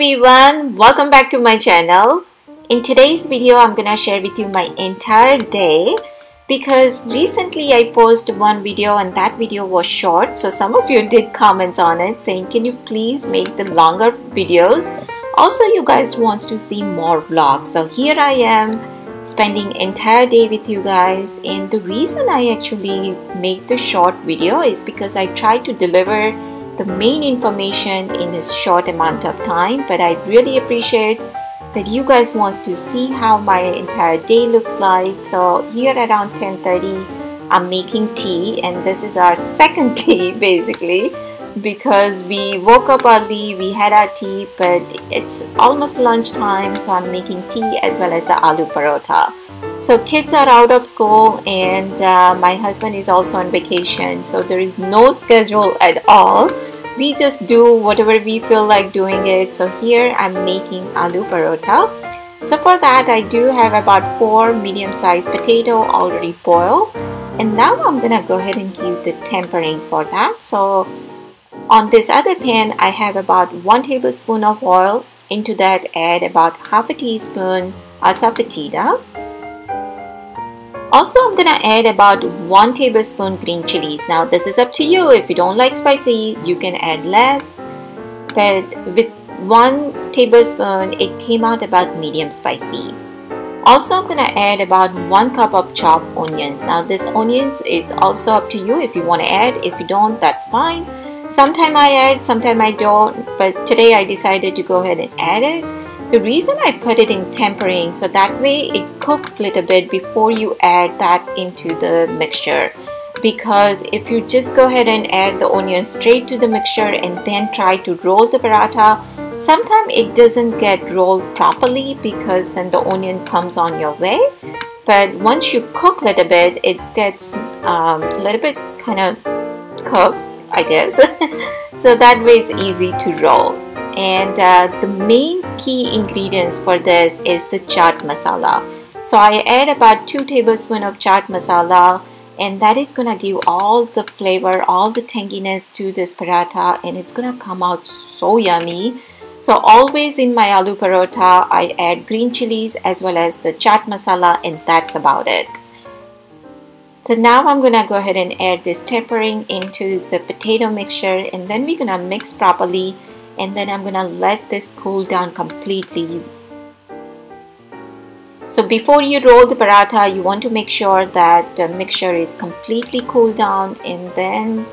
everyone, welcome back to my channel. In today's video I'm gonna share with you my entire day because recently I posted one video and that video was short, so some of you did comments on it saying can you please make the longer videos. Also you guys wants to see more vlogs, so here I am spending entire day with you guys, and the reason I actually make the short video is because I try to deliver the main information in a short amount of time, but I really appreciate that you guys wants to see how my entire day looks like. So here around 10:30 I'm making tea, and this is our second tea basically because we woke up early, we had our tea, but it's almost lunchtime, so I'm making tea as well as the aloo paratha. So kids are out of school and my husband is also on vacation, so there is no schedule at all. We just do whatever we feel like doing it. So here I'm making aloo paratha. So for that I do have about 4 medium-sized potato already boiled, and now I'm gonna go ahead and give the tempering for that. So on this other pan I have about 1 tablespoon of oil. Into that add about half a teaspoon asafoetida. Also I'm gonna add about 1 tablespoon green chilies. Now this is up to you. If you don't like spicy you can add less, but with 1 tablespoon it came out about medium spicy. Also I'm gonna add about 1 cup of chopped onions. Now this onions is also up to you if you want to add. If you don't, that's fine. Sometime I add, sometime I don't, but today I decided to go ahead and add it. The reason I put it in tempering, so that way it cooks a little bit before you add that into the mixture, because if you just go ahead and add the onion straight to the mixture and then try to roll the paratha, sometimes it doesn't get rolled properly because then the onion comes on your way. But once you cook a little bit, it gets a little bit kind of cooked, I guess. So that way it's easy to roll. And the main key ingredients for this is the chaat masala. So I add about 2 tablespoons of chaat masala, and that is gonna give all the flavor, all the tanginess to this paratha, and it's gonna come out so yummy. So always in my aloo paratha I add green chilies as well as the chaat masala, and that's about it. So now I'm gonna go ahead and add this tempering into the potato mixture, and then we're gonna mix properly, and then I'm gonna let this cool down completely. So before you roll the paratha, you want to make sure that the mixture is completely cooled down, and then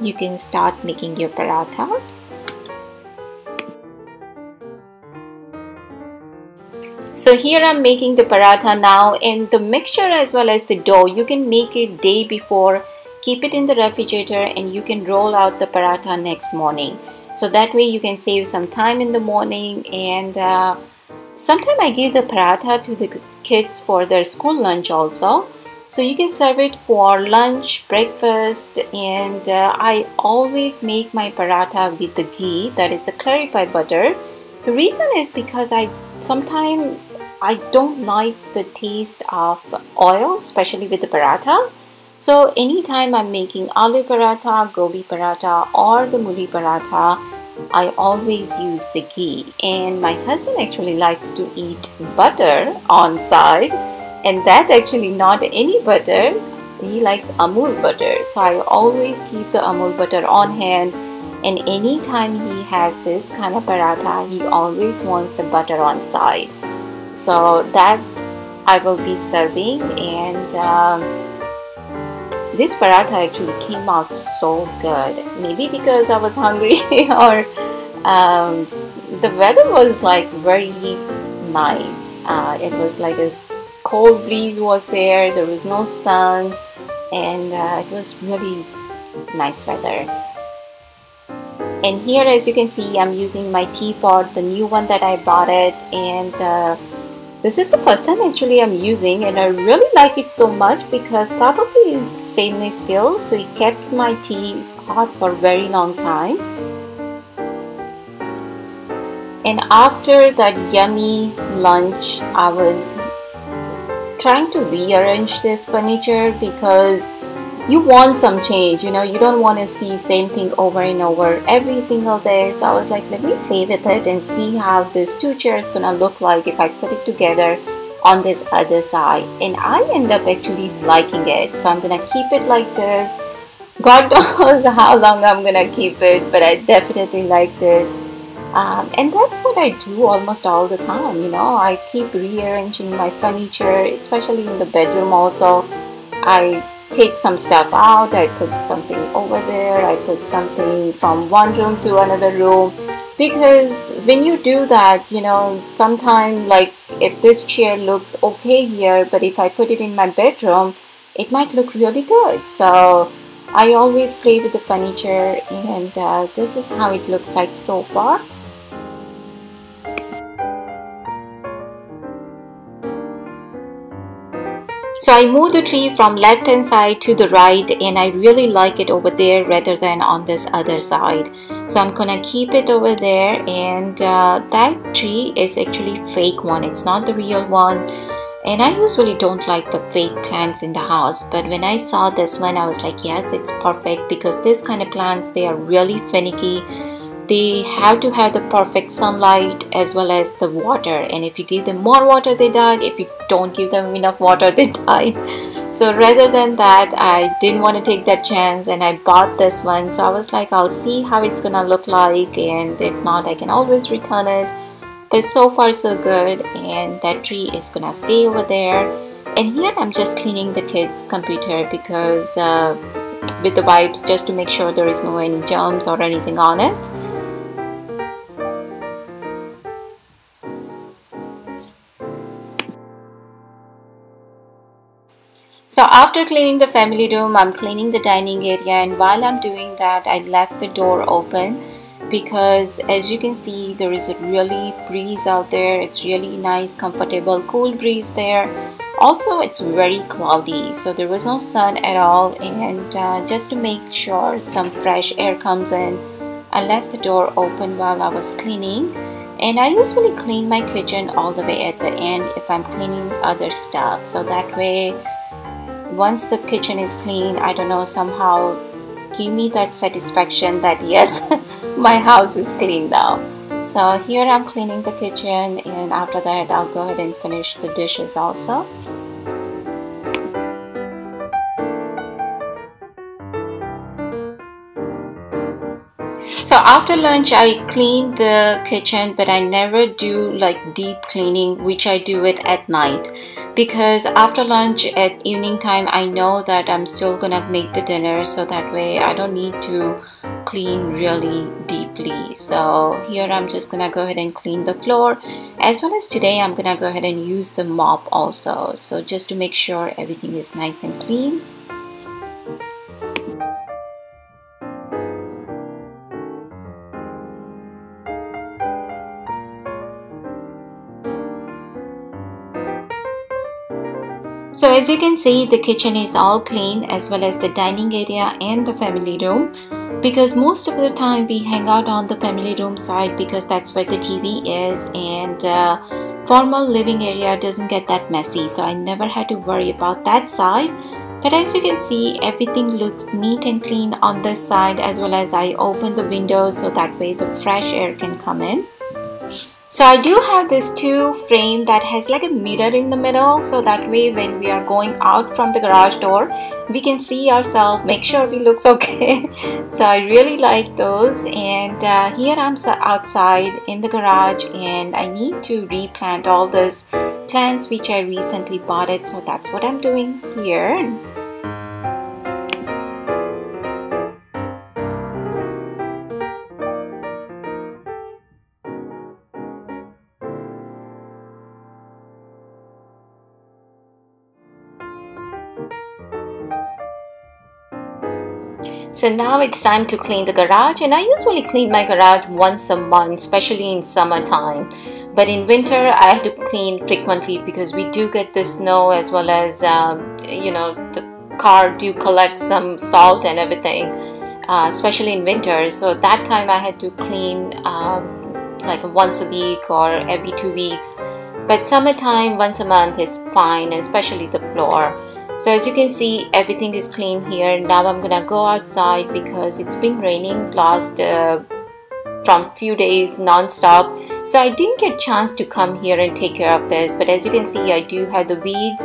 you can start making your parathas. So here I'm making the paratha now, and the mixture as well as the dough, you can make it day before, keep it in the refrigerator, and you can roll out the paratha next morning. So that way you can save some time in the morning. And sometimes I give the paratha to the kids for their school lunch also. So you can serve it for lunch, breakfast, and I always make my paratha with the ghee, that is the clarified butter. The reason is because sometimes I don't like the taste of oil, especially with the paratha. So anytime I'm making aloo paratha, gobi paratha, or the mooli paratha, I always use the ghee. And my husband actually likes to eat butter on side, and that actually not any butter. He likes Amul butter. So I always keep the Amul butter on hand, and anytime he has this kind of paratha, he always wants the butter on side. So that I will be serving, and this paratha actually came out so good. Maybe because I was hungry or the weather was like very nice. It was like a cold breeze was there. There was no sun, and it was really nice weather. And here, as you can see, I'm using my teapot, the new one that I bought it, and this is the first time actually I'm using, and I really like it so much because probably it's stainless steel, so it kept my tea hot for a very long time. And after that yummy lunch, I was trying to rearrange this furniture because you want some change, you know, you don't want to see same thing over and over every single day. So I was like, let me play with it and see how this two chairs gonna look like if I put it together on this other side. And I end up actually liking it, so I'm gonna keep it like this. God knows how long I'm gonna keep it, but I definitely liked it. And that's what I do almost all the time, you know. I keep rearranging my furniture, especially in the bedroom also. I take some stuff out, I put something over there, I put something from one room to another room, because when you do that, you know, sometimes like if this chair looks okay here, but if I put it in my bedroom, it might look really good. So I always play with the furniture, and this is how it looks like so far. So I moved the tree from left hand side to the right, and I really like it over there rather than on this other side. So I'm gonna keep it over there, and that tree is actually fake one. It's not the real one. And I usually don't like the fake plants in the house, but when I saw this one, I was like, yes, it's perfect, because this kind of plants, they are really finicky. They have to have the perfect sunlight as well as the water, and if you give them more water, they died. If you don't give them enough water, they died. So rather than that, I didn't want to take that chance, and I bought this one. So I was like, I'll see how it's gonna look like, and if not, I can always return it. But so far so good, and that tree is gonna stay over there. And here I'm just cleaning the kids' computer, because with the wipes, just to make sure there is no any germs or anything on it. So after cleaning the family room, I'm cleaning the dining area, and while I'm doing that, I left the door open, because as you can see, there is a really breeze out there. It's really nice, comfortable, cool breeze there. Also, it's very cloudy, so there was no sun at all, and just to make sure some fresh air comes in, I left the door open while I was cleaning. And I usually clean my kitchen all the way at the end if I'm cleaning other stuff, so that way once the kitchen is clean, I don't know, somehow give me that satisfaction that yes, my house is clean now. So here I'm cleaning the kitchen, and after that I'll go ahead and finish the dishes also. So after lunch I clean the kitchen, but I never do like deep cleaning, which I do it at night, because after lunch at evening time I know that I'm still gonna make the dinner, so that way I don't need to clean really deeply. So here I'm just gonna go ahead and clean the floor, as well as today I'm gonna go ahead and use the mop also, so just to make sure everything is nice and clean. So as you can see, the kitchen is all clean, as well as the dining area and the family room, because most of the time we hang out on the family room side, because that's where the TV is, and formal living area doesn't get that messy, so I never had to worry about that side. But as you can see, everything looks neat and clean on this side, as well as I open the windows so that way the fresh air can come in. So I do have this two frame that has like a mirror in the middle, so that way when we are going out from the garage door, we can see ourselves, make sure we looks okay. So I really like those. And here I'm outside in the garage, and I need to replant all those plants which I recently bought it, so that's what I'm doing here. So now it's time to clean the garage, and I usually clean my garage once a month, especially in summertime. But in winter I have to clean frequently, because we do get the snow, as well as you know, the car do collect some salt and everything, especially in winter. So that time I had to clean like once a week or every 2 weeks. But summertime, once a month is fine, especially the floor. So as you can see, everything is clean here. Now I'm gonna go outside because it's been raining last from few days non-stop, so I didn't get chance to come here and take care of this. But as you can see, I do have the weeds,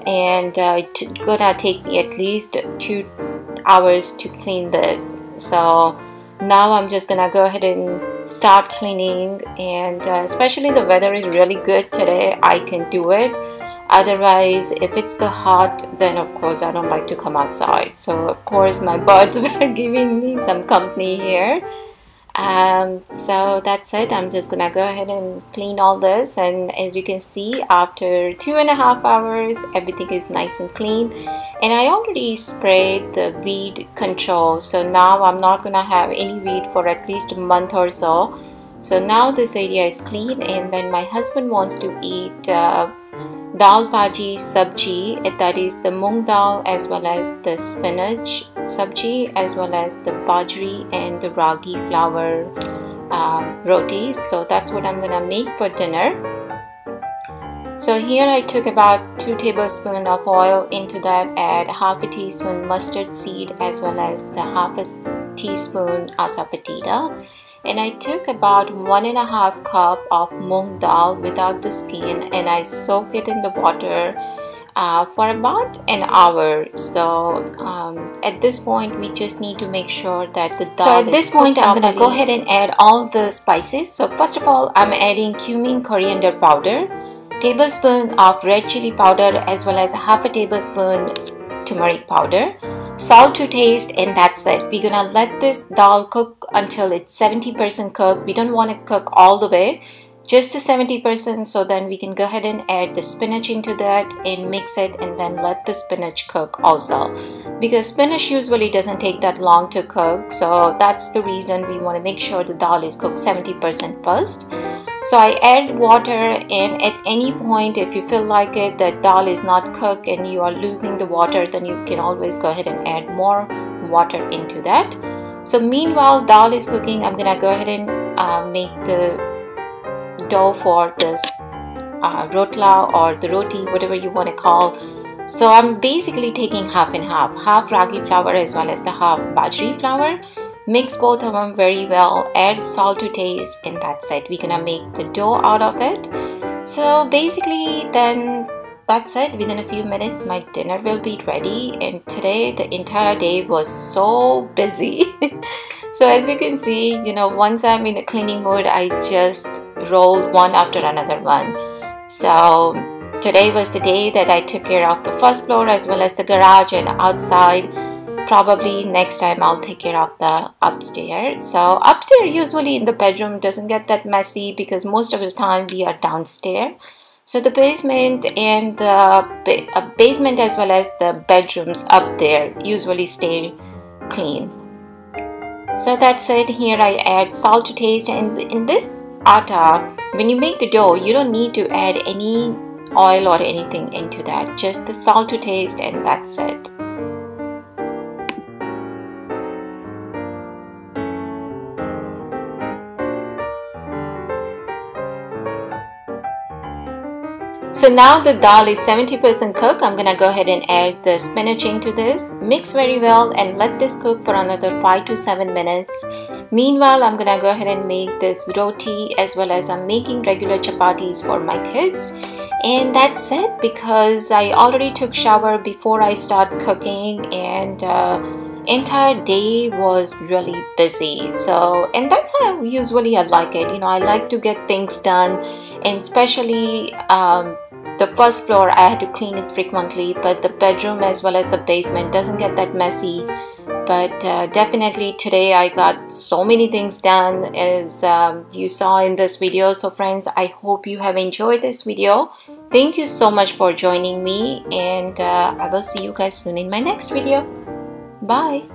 and it's gonna take me at least 2 hours to clean this. So now I'm just gonna go ahead and start cleaning, and especially the weather is really good today, I can do it. Otherwise, if it's the hot, then of course I don't like to come outside. So of course my birds were giving me some company here. So that's it. I'm just gonna go ahead and clean all this, and as you can see, after 2.5 hours, everything is nice and clean. And I already sprayed the weed control, so now I'm not gonna have any weed for at least a month or so. So now this area is clean. And then my husband wants to eat Daal Bhaji Subji, that is the mung dal as well as the spinach subji, as well as the bajri and the ragi flour roti. So that's what I'm gonna make for dinner. So here I took about 2 tablespoons of oil. Into that, add half a teaspoon mustard seed as well as the half a teaspoon asafoetida. And I took about 1.5 cup of mung dal without the skin, and I soak it in the water for about an hour. So at this point, we just need to make sure that the dal. So at this point, I'm gonna go ahead and add all the spices. So first of all, I'm adding cumin coriander powder, tablespoon of red chili powder, as well as half a tablespoon turmeric powder, salt to taste, and that's it. We're gonna let this dal cook until it's 70% cooked. We don't want to cook all the way, just the 70%. So then we can go ahead and add the spinach into that and mix it, and then let the spinach cook also, because spinach usually doesn't take that long to cook. So that's the reason we want to make sure the dal is cooked 70% first. So I add water, and at any point, if you feel like it, that dal is not cooked and you are losing the water, then you can always go ahead and add more water into that. So meanwhile, dal is cooking, I'm gonna go ahead and make the dough for this rotla or the roti, whatever you want to call. So I'm basically taking half and half ragi flour as well as the half bajri flour. Mix both of them very well, add salt to taste, and that's it. We're gonna make the dough out of it. So basically then that's it. Within a few minutes my dinner will be ready. And today the entire day was so busy. So as you can see, you know, once I'm in a cleaning mood, I just roll one after another one. So today was the day that I took care of the first floor as well as the garage and outside. Probably next time I'll take care of the upstairs. So upstairs usually in the bedroom doesn't get that messy because most of the time we are downstairs. So the basement and the basement as well as the bedrooms up there usually stay clean. So that's it. Here I add salt to taste, and in this atta, when you make the dough, you don't need to add any oil or anything into that, just the salt to taste, and that's it. So now the dal is 70% cooked. I'm gonna go ahead and add the spinach into this. Mix very well and let this cook for another 5 to 7 minutes. Meanwhile, I'm gonna go ahead and make this roti, as well as I'm making regular chapatis for my kids. And that's it, because I already took shower before I start cooking, and entire day was really busy. So, and that's how usually I like it. You know, I like to get things done, and especially the first floor I had to clean it frequently, but the bedroom as well as the basement doesn't get that messy. But definitely today I got so many things done, as you saw in this video. So friends, I hope you have enjoyed this video. Thank you so much for joining me, and I will see you guys soon in my next video. Bye.